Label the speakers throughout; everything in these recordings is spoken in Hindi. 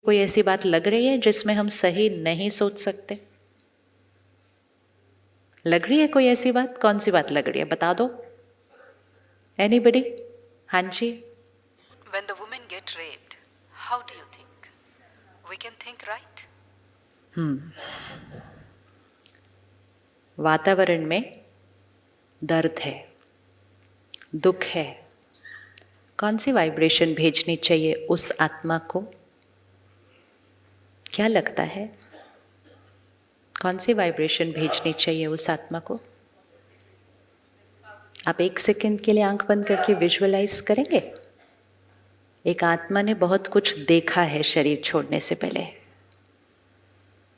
Speaker 1: कोई ऐसी बात लग रही है जिसमें हम सही नहीं सोच सकते? लग रही है कोई ऐसी बात? कौन सी बात लग रही है, बता दो। एनीबडी? हाँ जी।
Speaker 2: When the women get raped, how do you think? We can think right?
Speaker 1: वातावरण में दर्द है, दुख है, कौन सी वाइब्रेशन भेजनी चाहिए उस आत्मा को? क्या लगता है, कौन सी वाइब्रेशन भेजनी चाहिए उस आत्मा को? आप एक सेकंड के लिए आंख बंद करके विजुअलाइज करेंगे। एक आत्मा ने बहुत कुछ देखा है शरीर छोड़ने से पहले।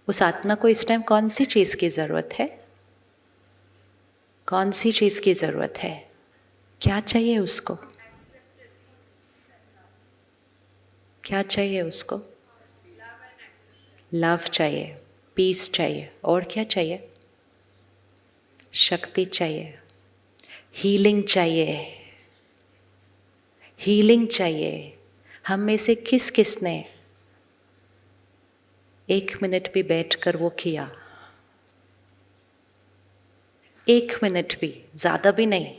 Speaker 1: उस आत्मा को इस टाइम कौन सी चीज की जरूरत है? कौन सी चीज की जरूरत है? क्या चाहिए उसको? क्या चाहिए उसको? लव चाहिए, पीस चाहिए, और क्या चाहिए? शक्ति चाहिए, हीलिंग चाहिए। हीलिंग चाहिए। हम में से किस किसने 1 मिनट भी बैठकर वो किया? 1 मिनट भी, ज्यादा भी नहीं,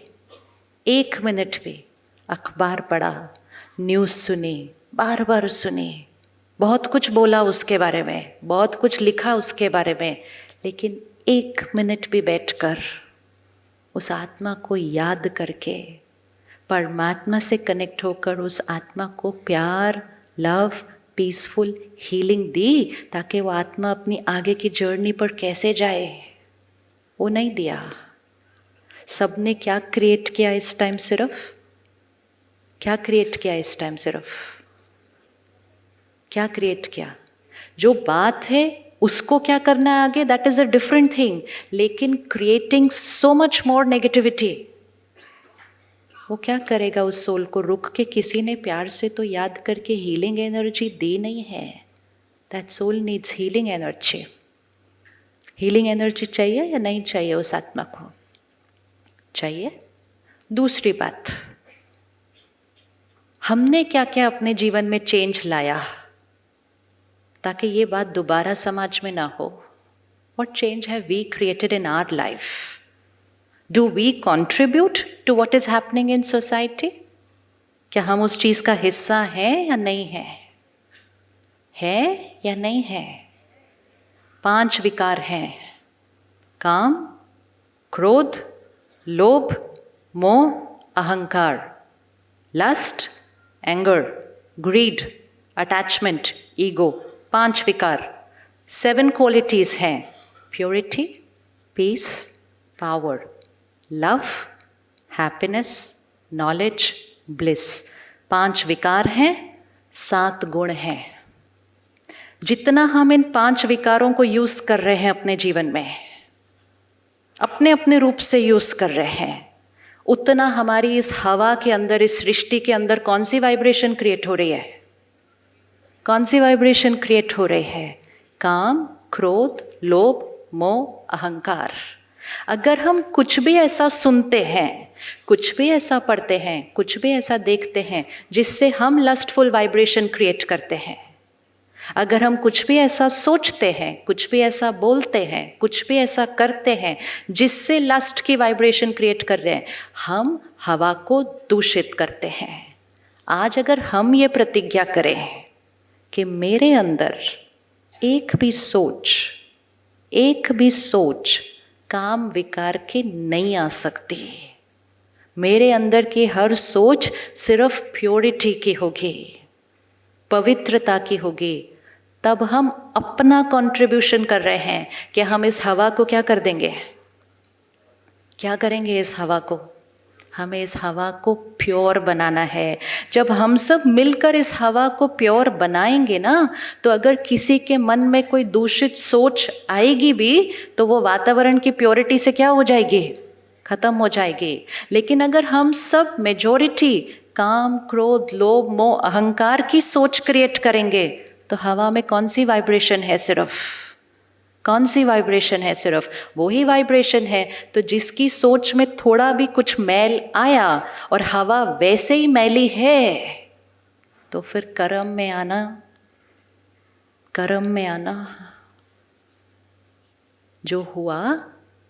Speaker 1: 1 मिनट भी अखबार पढ़ा, न्यूज़ सुनी, बार बार सुनी, बहुत कुछ बोला उसके बारे में, बहुत कुछ लिखा उसके बारे में, लेकिन 1 मिनट भी बैठकर उस आत्मा को याद करके, परमात्मा से कनेक्ट होकर उस आत्मा को प्यार, लव, पीसफुल हीलिंग दी, ताकि वो आत्मा अपनी आगे की जर्नी पर कैसे जाए, वो नहीं दिया। सबने क्या क्रिएट किया इस टाइम? सिर्फ क्या क्रिएट किया इस टाइम? सिर्फ क्या क्रिएट किया? जो बात है उसको क्या करना है आगे, that is a different thing, लेकिन creating so much more negativity, वो क्या करेगा उस सोल को? रुक के किसी ने प्यार से तो याद करके हीलिंग एनर्जी दी नहीं है। That soul needs healing energy. Healing energy चाहिए या नहीं चाहिए उस आत्मा को? चाहिए। दूसरी बात, हमने क्या क्या अपने जीवन में चेंज लाया ताकि ये बात दोबारा समाज में ना हो? What change have we created in our life? Do we contribute to what is happening in society? क्या हम उस चीज का हिस्सा हैं या नहीं है? है या नहीं है? 5 विकार हैं: काम, क्रोध, लोभ, मोह, अहंकार, lust, anger, greed, attachment, ego. 5 विकार, 7 क्वालिटीज हैं: purity, peace, power, love, happiness, knowledge, bliss. 5 विकार हैं, 7 गुण हैं। जितना हम इन 5 विकारों को यूज कर रहे हैं अपने जीवन में, अपने अपने रूप से यूज कर रहे हैं, उतना हमारी इस हवा के अंदर, इस सृष्टि के अंदर कौन सी वाइब्रेशन क्रिएट हो रही है? कौन सी वाइब्रेशन क्रिएट हो रही है? काम, क्रोध, लोभ, मोह, अहंकार। अगर हम कुछ भी ऐसा सुनते हैं, कुछ भी ऐसा पढ़ते हैं, कुछ भी ऐसा देखते हैं जिससे हम लस्टफुल वाइब्रेशन क्रिएट करते हैं, अगर हम कुछ भी ऐसा सोचते हैं, कुछ भी ऐसा बोलते हैं, कुछ भी ऐसा करते हैं जिससे लस्ट की वाइब्रेशन क्रिएट कर रहे हैं, हम हवा को दूषित करते हैं। आज अगर हम ये प्रतिज्ञा करें कि मेरे अंदर एक भी सोच काम विकार की नहीं आ सकती, मेरे अंदर की हर सोच सिर्फ प्योरिटी की होगी, पवित्रता की होगी, तब हम अपना कंट्रीब्यूशन कर रहे हैं कि हम इस हवा को क्या कर देंगे? क्या करेंगे इस हवा को? हमें इस हवा को प्योर बनाना है। जब हम सब मिलकर इस हवा को प्योर बनाएंगे ना, तो अगर किसी के मन में कोई दूषित सोच आएगी भी तो वो वातावरण की प्योरिटी से क्या हो जाएगी? खत्म हो जाएगी। लेकिन अगर हम सब मेजॉरिटी काम, क्रोध, लोभ, मोह, अहंकार की सोच क्रिएट करेंगे तो हवा में कौन सी वाइब्रेशन है? सिर्फ कौन सी वाइब्रेशन है? सिर्फ वही वाइब्रेशन है। तो जिसकी सोच में थोड़ा भी कुछ मैल आया और हवा वैसे ही मैली है, तो फिर कर्म में आना कर्म में आना, जो हुआ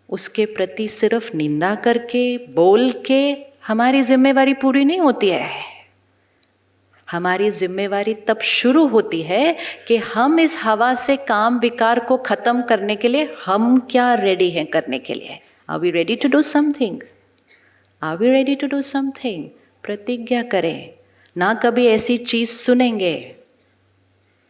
Speaker 1: उसके प्रति सिर्फ निंदा करके, बोल के हमारी जिम्मेवारी पूरी नहीं होती है। हमारी जिम्मेवारी तब शुरू होती है कि हम इस हवा से काम विकार को खत्म करने के लिए हम क्या रेडी हैं करने के लिए। Are we ready to do something? Are we ready to do something? प्रतिज्ञा करें, ना कभी ऐसी चीज सुनेंगे,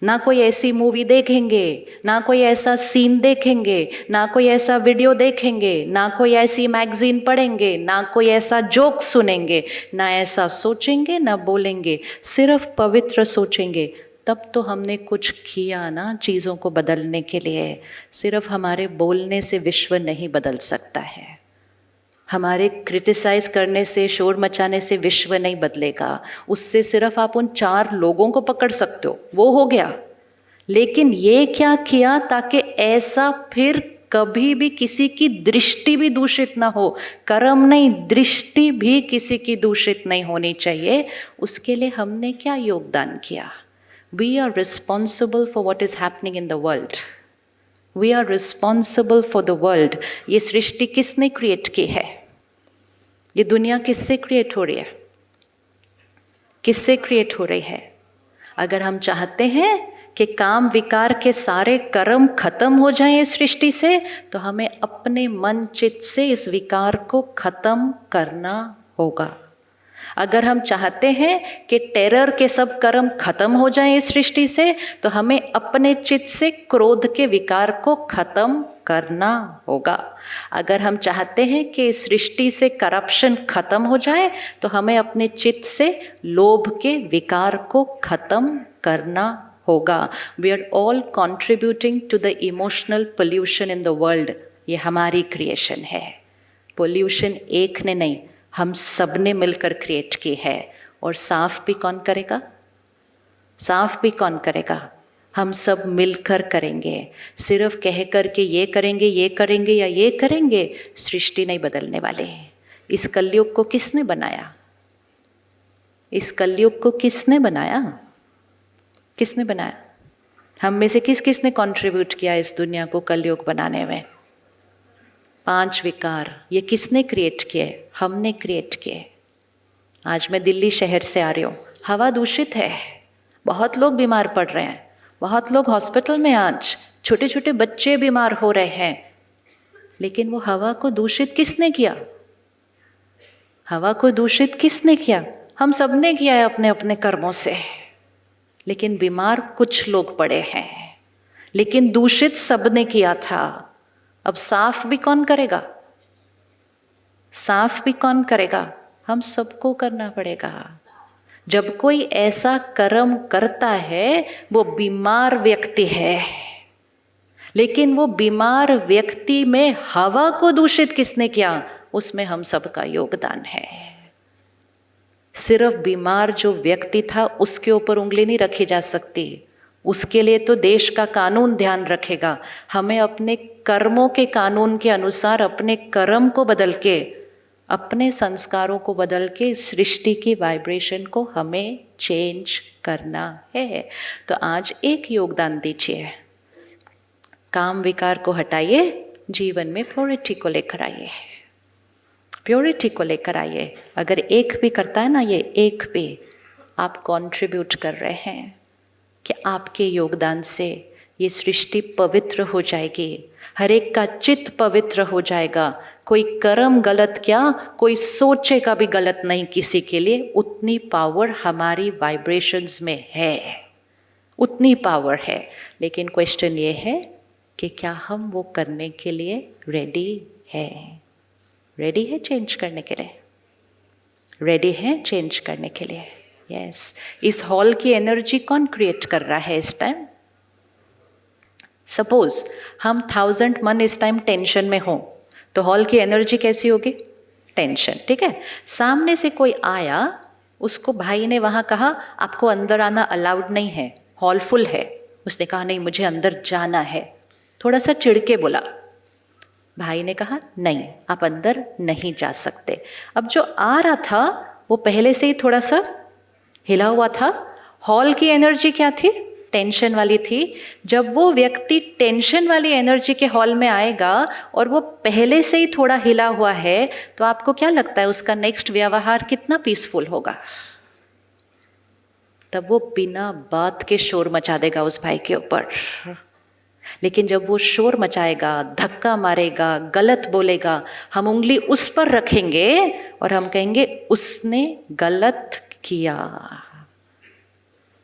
Speaker 1: ना कोई ऐसी मूवी देखेंगे, ना कोई ऐसा सीन देखेंगे, ना कोई ऐसा वीडियो देखेंगे, ना कोई ऐसी मैगजीन पढ़ेंगे, ना कोई ऐसा जोक सुनेंगे, ना ऐसा सोचेंगे, ना बोलेंगे, सिर्फ पवित्र सोचेंगे। तब तो हमने कुछ किया ना चीज़ों को बदलने के लिए। सिर्फ हमारे बोलने से विश्व नहीं बदल सकता है, हमारे क्रिटिसाइज करने से, शोर मचाने से विश्व नहीं बदलेगा। उससे सिर्फ आप उन 4 लोगों को पकड़ सकते हो, वो हो गया। लेकिन ये क्या किया ताकि ऐसा फिर कभी भी किसी की दृष्टि भी दूषित ना हो। कर्म नहीं, दृष्टि भी किसी की दूषित नहीं होनी चाहिए। उसके लिए हमने क्या योगदान किया? We are responsible for what is happening in the world. We are responsible for the world. ये सृष्टि किसने क्रिएट की है? ये दुनिया किससे क्रिएट हो रही है? किससे क्रिएट हो रही है? अगर हम चाहते हैं कि काम विकार के सारे कर्म खत्म हो जाएं इस सृष्टि से, तो हमें अपने मन चित्त से इस विकार को खत्म करना होगा। अगर हम चाहते हैं कि टेरर के सब कर्म खत्म हो जाएं इस सृष्टि से, तो हमें अपने चित्त से क्रोध के विकार को खत्म करना होगा। अगर हम चाहते हैं कि इस सृष्टि से करप्शन खत्म हो जाए, तो हमें अपने चित्त से लोभ के विकार को खत्म करना होगा। We are all contributing to the emotional pollution in the world. ये हमारी क्रिएशन है। पोल्यूशन एक ने नहीं, हम सब ने मिलकर क्रिएट की है। और साफ भी कौन करेगा? साफ भी कौन करेगा? हम सब मिलकर करेंगे। सिर्फ कह कर के ये करेंगे या ये करेंगे, सृष्टि नहीं बदलने वाले। इस कलयुग को किसने बनाया? इस कलयुग को किसने बनाया? किसने बनाया? हम में से किसने कंट्रीब्यूट किया इस दुनिया को कलयुग बनाने में? 5 विकार, ये किसने क्रिएट किए? हमने क्रिएट किए। आज मैं दिल्ली शहर से आ रही हूँ, हवा दूषित है, बहुत लोग बीमार पड़ रहे हैं, बहुत लोग हॉस्पिटल में, आज छोटे छोटे बच्चे बीमार हो रहे हैं। लेकिन वो हवा को दूषित किसने किया? हवा को दूषित किसने किया? हम सब ने किया है अपने अपने कर्मों से। लेकिन बीमार कुछ लोग पड़े हैं, लेकिन दूषित सबने किया था। अब साफ भी कौन करेगा? साफ भी कौन करेगा? हम सबको करना पड़ेगा। जब कोई ऐसा कर्म करता है, वो बीमार व्यक्ति है, लेकिन वो बीमार व्यक्ति में हवा को दूषित किसने किया? उसमें हम सबका योगदान है। सिर्फ बीमार जो व्यक्ति था उसके ऊपर उंगली नहीं रखी जा सकती। उसके लिए तो देश का कानून ध्यान रखेगा। हमें अपने कर्मों के कानून के अनुसार अपने कर्म को बदल के, अपने संस्कारों को बदल के सृष्टि की वाइब्रेशन को हमें चेंज करना है। तो आज एक योगदान दीजिए, काम विकार को हटाइए, जीवन में प्योरिटी को लेकर आइए। प्योरिटी को लेकर आइए। अगर एक भी करता है ना, ये एक भी आप कंट्रीब्यूट कर रहे हैं कि आपके योगदान से ये सृष्टि पवित्र हो जाएगी, हर एक का चित्त पवित्र हो जाएगा। कोई कर्म गलत क्या, कोई सोचेगा भी गलत नहीं किसी के लिए। उतनी पावर हमारी वाइब्रेशंस में है, उतनी पावर है। लेकिन क्वेश्चन ये है कि क्या हम वो करने के लिए रेडी हैं? रेडी है चेंज करने के लिए? रेडी है चेंज करने के लिए? यस। इस हॉल की एनर्जी कौन क्रिएट कर रहा है इस टाइम? सपोज हम 1000 मन इस टाइम टेंशन में हो, तो हॉल की एनर्जी कैसी होगी? टेंशन। ठीक है। सामने से कोई आया, उसको भाई ने वहां कहा आपको अंदर आना अलाउड नहीं है, हॉल फुल है। उसने कहा नहीं मुझे अंदर जाना है, थोड़ा सा चिढ़के बोला। भाई ने कहा नहीं आप अंदर नहीं जा सकते। अब जो आ रहा था वो पहले से ही थोड़ा सा हिला हुआ था। हॉल की एनर्जी क्या थी? टेंशन वाली थी। जब वो व्यक्ति टेंशन वाली एनर्जी के हॉल में आएगा और वो पहले से ही थोड़ा हिला हुआ है, तो आपको क्या लगता है उसका नेक्स्ट व्यवहार कितना पीसफुल होगा? तब वो बिना बात के शोर मचा देगा उस भाई के ऊपर। लेकिन जब वो शोर मचाएगा, धक्का मारेगा, गलत बोलेगा, हम उंगली उस पर रखेंगे और हम कहेंगे उसने गलत किया।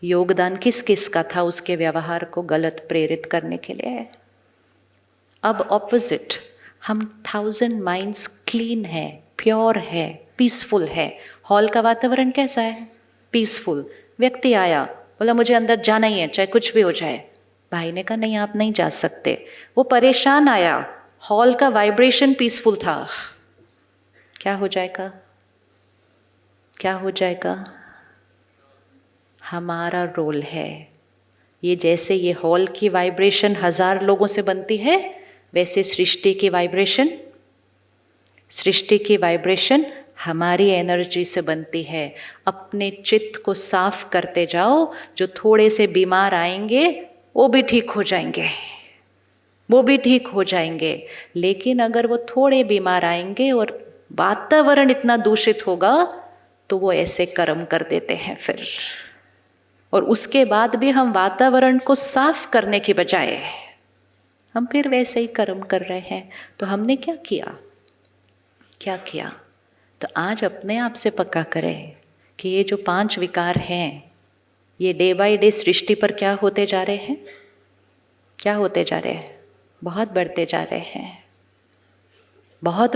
Speaker 1: योगदान किस किस का था उसके व्यवहार को गलत प्रेरित करने के लिए? अब ऑपोजिट, हम 1000 माइंड्स क्लीन है, प्योर है, पीसफुल है। हॉल का वातावरण कैसा है? पीसफुल। व्यक्ति आया, बोला मुझे अंदर जाना ही है चाहे कुछ भी हो जाए। भाई ने कहा नहीं, आप नहीं जा सकते। वो परेशान आया, हॉल का वाइब्रेशन पीसफुल था। क्या हो जाएगा? क्या हो जाएगा? हमारा रोल है ये। जैसे ये हॉल की वाइब्रेशन 1000 लोगों से बनती है, वैसे सृष्टि की वाइब्रेशन हमारी एनर्जी से बनती है। अपने चित्त को साफ करते जाओ। जो थोड़े से बीमार आएंगे वो भी ठीक हो जाएंगे, लेकिन अगर वो थोड़े बीमार आएंगे और वातावरण इतना दूषित होगा तो वो ऐसे कर्म कर देते हैं फिर। और उसके बाद भी हम वातावरण को साफ करने की बजाय हम फिर वैसे ही कर्म कर रहे हैं। तो हमने क्या किया? तो आज अपने आप से पक्का करें कि ये जो 5 विकार हैं, ये डे बाय डे सृष्टि पर क्या होते जा रहे हैं? बहुत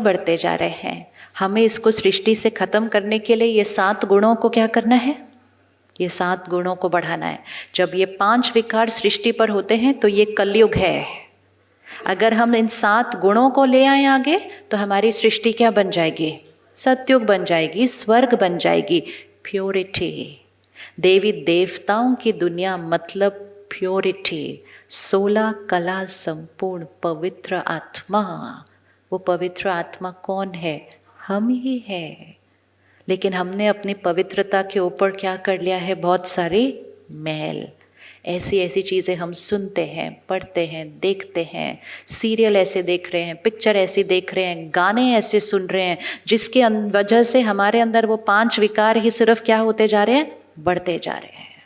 Speaker 1: बढ़ते जा रहे हैं। हमें इसको सृष्टि से खत्म करने के लिए ये 7 गुणों को क्या करना है? ये 7 गुणों को बढ़ाना है। जब ये 5 विकार सृष्टि पर होते हैं तो ये कलयुग है। अगर हम इन 7 गुणों को ले आए आगे तो हमारी सृष्टि क्या बन जाएगी? सतयुग बन जाएगी, स्वर्ग बन जाएगी। प्योरिटी, देवी देवताओं की दुनिया मतलब प्योरिटी। 16 कला संपूर्ण पवित्र आत्मा। वो पवित्र आत्मा कौन है? हम ही है। लेकिन हमने अपनी पवित्रता के ऊपर क्या कर लिया है? बहुत सारी मैल। ऐसी चीज़ें हम सुनते हैं, पढ़ते हैं, देखते हैं, सीरियल ऐसे देख रहे हैं, पिक्चर ऐसी देख रहे हैं, गाने ऐसे सुन रहे हैं, जिसके वजह से हमारे अंदर वो 5 विकार ही सिर्फ क्या होते जा रहे हैं? बढ़ते जा रहे हैं।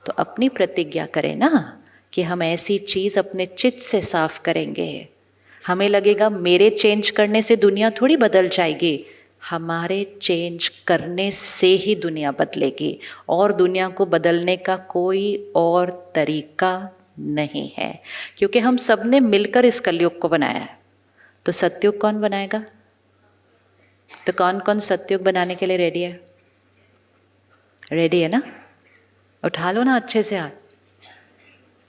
Speaker 1: तो अपनी प्रतिज्ञा करें ना कि हम ऐसी चीज़ अपने चित्त से साफ करेंगे। हमें लगेगा मेरे चेंज करने से दुनिया थोड़ी बदल जाएगी। हमारे चेंज करने से ही दुनिया बदलेगी, और दुनिया को बदलने का कोई और तरीका नहीं है। क्योंकि हम सब ने मिलकर इस कलयुग को बनाया है। तो सतयुग कौन बनाएगा? तो कौन कौन सतयुग बनाने के लिए रेडी है? रेडी है ना? उठा लो ना अच्छे से हाथ।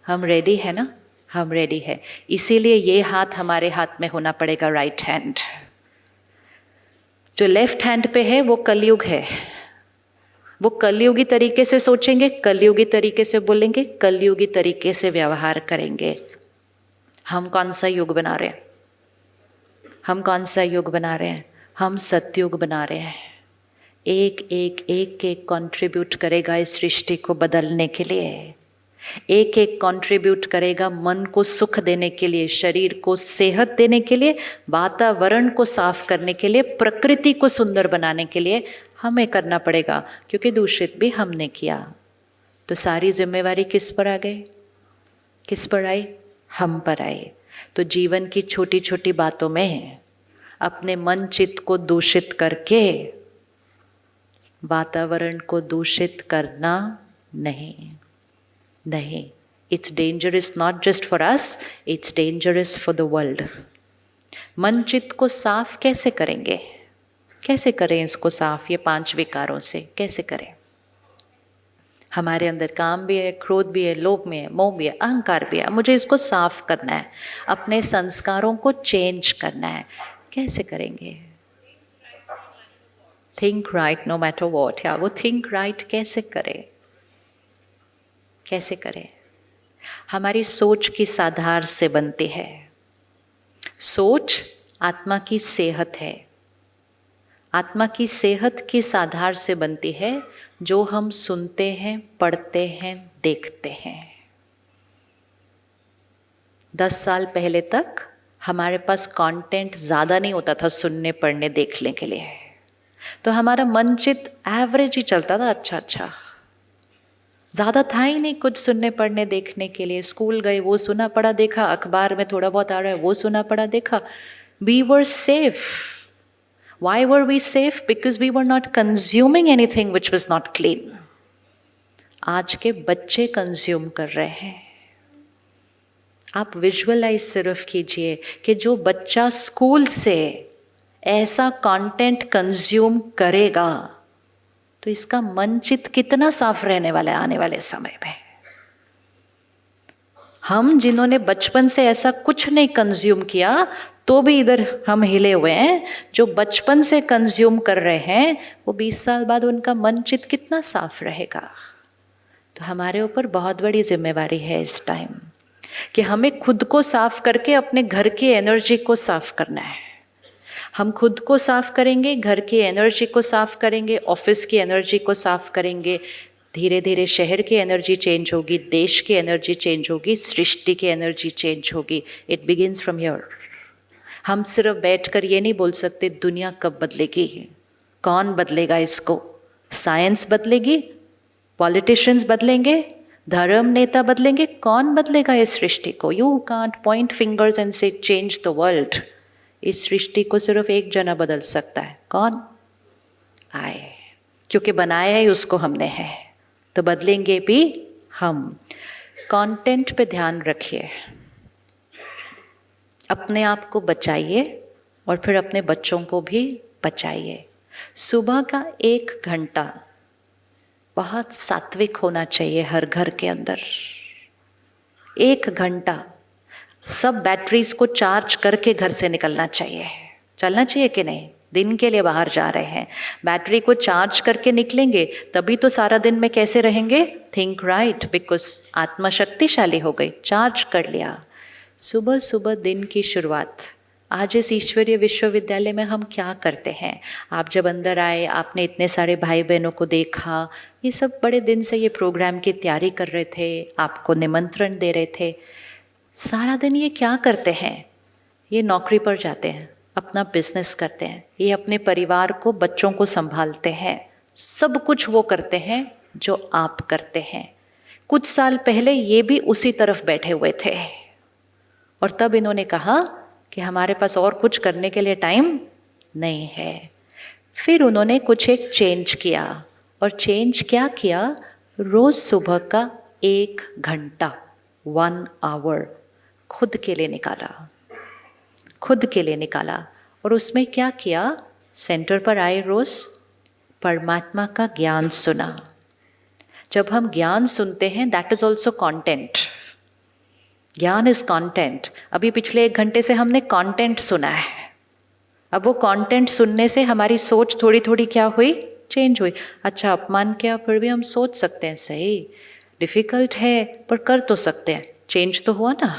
Speaker 1: हम रेडी है ना? हम रेडी है। इसीलिए ये हाथ हमारे हाथ में होना पड़ेगा, राइट हैंड। जो लेफ्ट हैंड पे है वो कलयुग है। वो कलयुगी तरीके से सोचेंगे, कलयुगी तरीके से बोलेंगे, कलयुगी तरीके से व्यवहार करेंगे। हम कौन सा युग बना रहे हैं? हम सतयुग बना रहे हैं। एक कंट्रीब्यूट करेगा इस सृष्टि को बदलने के लिए। एक कंट्रीब्यूट करेगा मन को सुख देने के लिए, शरीर को सेहत देने के लिए, वातावरण को साफ करने के लिए, प्रकृति को सुंदर बनाने के लिए हमें करना पड़ेगा। क्योंकि दूषित भी हमने किया। तो सारी जिम्मेवारी किस पर आ गई? किस पर आई? हम पर आई। तो जीवन की छोटी छोटी बातों में अपने मन चित्त को दूषित करके वातावरण को दूषित करना नहीं। It's dangerous not just for us, it's dangerous for the world. मन चित्त को साफ कैसे करेंगे? कैसे करें इसको साफ? ये 5 विकारों से कैसे करें? हमारे अंदर काम भी है, क्रोध भी है, लोभ भी है, मोह भी है, अहंकार भी है। मुझे इसको साफ करना है, अपने संस्कारों को चेंज करना है। कैसे करेंगे? Think right no matter what. या वो थिंक राइट कैसे करें? हमारी सोच किस आधार से बनती है? सोच आत्मा की सेहत है। आत्मा की सेहत किस आधार से बनती है? जो हम सुनते हैं, पढ़ते हैं, देखते हैं। 10 साल पहले तक हमारे पास कंटेंट ज़्यादा नहीं होता था सुनने पढ़ने देखने के लिए, तो हमारा मन चित एवरेज ही चलता था, अच्छा, ज़्यादा था ही नहीं कुछ सुनने पढ़ने देखने के लिए। स्कूल गए, वो सुना पढ़ा देखा, अखबार में थोड़ा बहुत आ रहा है वो सुना पढ़ा देखा। We were safe. Why were we safe? Because we were not consuming anything which was not clean. आज के बच्चे कंज्यूम कर रहे हैं। आप विजुअलाइज सिर्फ कीजिए कि जो बच्चा स्कूल से ऐसा कंटेंट कंज्यूम करेगा तो इसका मन चित कितना साफ रहने वाला है आने वाले समय में। हम जिन्होंने बचपन से ऐसा कुछ नहीं कंज्यूम किया तो भी इधर हम हिले हुए हैं, जो बचपन से कंज्यूम कर रहे हैं वो 20 साल बाद उनका मन चित कितना साफ रहेगा। तो हमारे ऊपर बहुत बड़ी जिम्मेवारी है इस टाइम कि हमें खुद को साफ करके अपने घर की एनर्जी को साफ करना है। हम खुद को साफ करेंगे, घर की एनर्जी को साफ करेंगे, ऑफिस की एनर्जी को साफ करेंगे, धीरे धीरे शहर की एनर्जी चेंज होगी, देश की एनर्जी चेंज होगी, सृष्टि की एनर्जी चेंज होगी। It begins from here. हम सिर्फ बैठकर ये नहीं बोल सकते दुनिया कब बदलेगी, कौन बदलेगा इसको। साइंस बदलेगी, पॉलिटिशियंस बदलेंगे, धर्म नेता बदलेंगे, कौन बदलेगा इस सृष्टि को। You can't point fingers and से चेंज द वर्ल्ड। इस सृष्टि को सिर्फ एक जना बदल सकता है, कौन? आए, क्योंकि बनाया ही उसको हमने है, तो बदलेंगे भी हम। कंटेंट पे ध्यान रखिए, अपने आप को बचाइए और फिर अपने बच्चों को भी बचाइए। सुबह का 1 घंटा बहुत सात्विक होना चाहिए हर घर के अंदर। 1 घंटा सब बैटरीज को चार्ज करके घर से निकलना चाहिए। चलना चाहिए कि नहीं? दिन के लिए बाहर जा रहे हैं, बैटरी को चार्ज करके निकलेंगे तभी तो सारा दिन में कैसे रहेंगे? थिंक राइट, बिकॉज आत्मा शक्तिशाली हो गई, चार्ज कर लिया। सुबह सुबह दिन की शुरुआत। आज इस ईश्वरीय विश्वविद्यालय में हम क्या करते हैं? आप जब अंदर आए, आपने इतने सारे भाई बहनों को देखा, ये सब बड़े दिन से ये प्रोग्राम की तैयारी कर रहे थे, आपको निमंत्रण दे रहे थे। सारा दिन ये क्या करते हैं? ये नौकरी पर जाते हैं, अपना बिजनेस करते हैं, ये अपने परिवार को, बच्चों को संभालते हैं, सब कुछ वो करते हैं जो आप करते हैं। कुछ साल पहले ये भी उसी तरफ बैठे हुए थे और तब इन्होंने कहा कि हमारे पास और कुछ करने के लिए टाइम नहीं है। फिर उन्होंने कुछ एक चेंज किया, और चेंज क्या किया? रोज सुबह का 1 घंटा 1 आवर खुद के लिए निकाला, खुद के लिए निकाला। और उसमें क्या किया? सेंटर पर आए, रोज परमात्मा का ज्ञान सुना। जब हम ज्ञान सुनते हैं, दैट इज ऑल्सो कॉन्टेंट। ज्ञान इज कंटेंट। अभी पिछले 1 घंटे से हमने कंटेंट सुना है। अब वो कंटेंट सुनने से हमारी सोच थोड़ी थोड़ी क्या हुई? चेंज हुई। अच्छा, अपमान किया फिर भी हम सोच सकते हैं, सही डिफिकल्ट है पर कर तो सकते हैं। चेंज तो हुआ ना,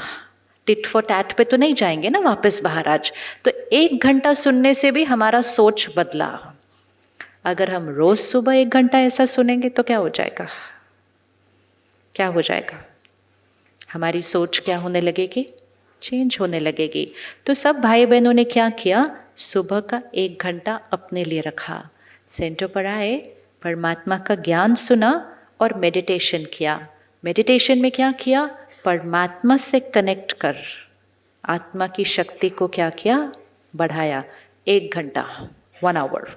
Speaker 1: टिट फॉर टैट पे तो नहीं जाएंगे ना वापस बाहर आज। तो 1 घंटा सुनने से भी हमारा सोच बदला। अगर हम रोज सुबह 1 घंटा ऐसा सुनेंगे तो क्या हो जाएगा? क्या हो जाएगा? हमारी सोच क्या होने लगेगी? चेंज होने लगेगी। तो सब भाई बहनों ने क्या किया? सुबह का 1 घंटा अपने लिए रखा, सेंटर पर आए, परमात्मा का ज्ञान सुना और मेडिटेशन किया। मेडिटेशन में क्या किया? परमात्मा से कनेक्ट कर आत्मा की शक्ति को क्या किया? बढ़ाया। 1 घंटा 1 आवर।